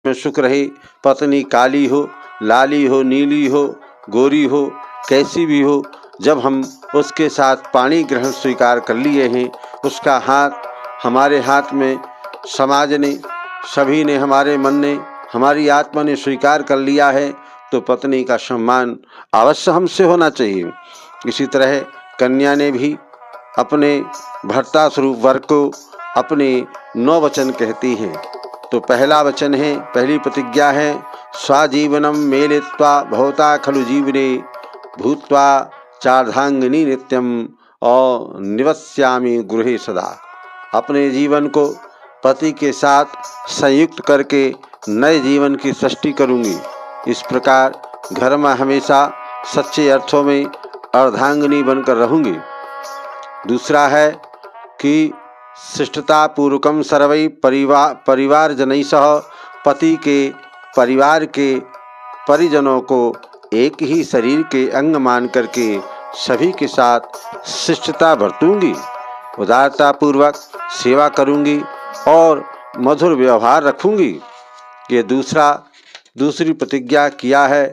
में सुख रहे। पत्नी काली हो, लाली हो, नीली हो, गोरी हो, कैसी भी हो, जब हम उसके साथ पाणी ग्रहण स्वीकार कर लिए हैं, उसका हाथ हमारे हाथ में समाज ने, सभी ने, हमारे मन ने, हमारी आत्मा ने स्वीकार कर लिया है, तो पत्नी का सम्मान अवश्य हमसे होना चाहिए। इसी तरह कन्या ने भी अपने भर्ता स्वरूप वर को अपने 9 वचन कहती हैं। तो पहला वचन है, पहली प्रतिज्ञा है, स्वाजीवनम मेलित्वा भवता खलु जीवने भूत्वा चार्धांगिनी नित्यम और निवस्यामि गृहे सदा। अपने जीवन को पति के साथ संयुक्त करके नए जीवन की सृष्टि करूंगी। इस प्रकार घर में हमेशा सच्चे अर्थों में अर्धांगिनी बनकर रहूंगी। दूसरा है कि शिष्टता पूर्वकम सर्वै परिवार जनैः सह, पति के परिवार के परिजनों को एक ही शरीर के अंग मान करके सभी के साथ शिष्टता बरतूंगी, उदारता पूर्वक सेवा करूंगी और मधुर व्यवहार रखूंगी। ये दूसरी प्रतिज्ञा किया है।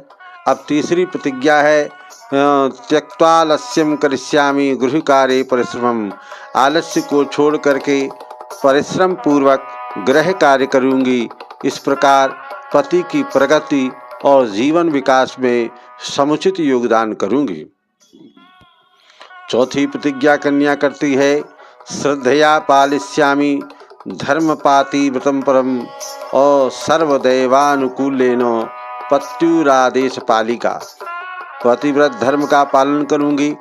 अब तीसरी प्रतिज्ञा है, त्यक्त्वालस्यं करिष्यामि गृहकार्ये परिश्रमम्। आलस्य को छोड़ करके परिश्रम पूर्वक गृह कार्य करूंगी। इस प्रकार पति की प्रगति और जीवन विकास में समुचित योगदान करूंगी। चौथी प्रतिज्ञा कन्या करती है, श्रद्धया पालिष्यामि धर्मपाति व्रतं परम और सर्वदैवानुकूलेन पत्युरादेश पालिका। पतिव्रत धर्म का पालन करूंगी।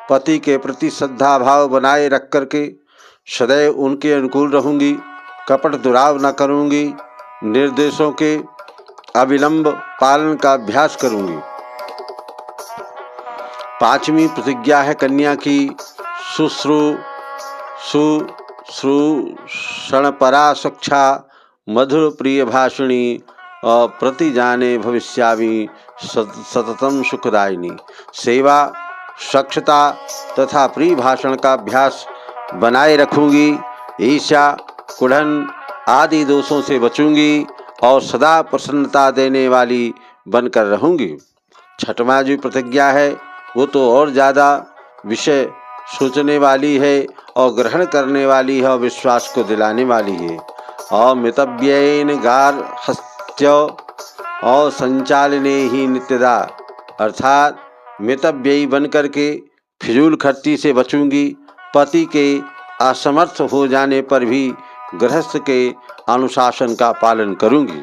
पति के प्रति श्रद्धा भाव बनाए रख करके सदैव उनके अनुकूल रहूंगी। कपट दुराव न करूंगी। निर्देशों के अविलंब पालन का अभ्यास करूंगी। पांचवी प्रतिज्ञा है कन्या की, शुश्रूषणपरा शिक्षा मधुर प्रिय भाषिणी और प्रति जाने भविष्यामि सततम सुखदायिनी। सेवा, स्वच्छता तथा प्रिय भाषण का अभ्यास बनाए रखूंगी। ईर्ष्या, कुढ़न आदि दोषों से बचूंगी और सदा प्रसन्नता देने वाली बनकर रहूंगी। छठवां जो प्रतिज्ञा है वो तो और ज़्यादा विषय सोचने वाली है और ग्रहण करने वाली है और विश्वास को दिलाने वाली है। और मितव्ययेन गार्हस्थ्य और संचालने ही नित्यदा, अर्थात मितव्ययी बन करके फिजूल खर्ची से बचूंगी। पति के असमर्थ हो जाने पर भी गृहस्थ के अनुशासन का पालन करूंगी।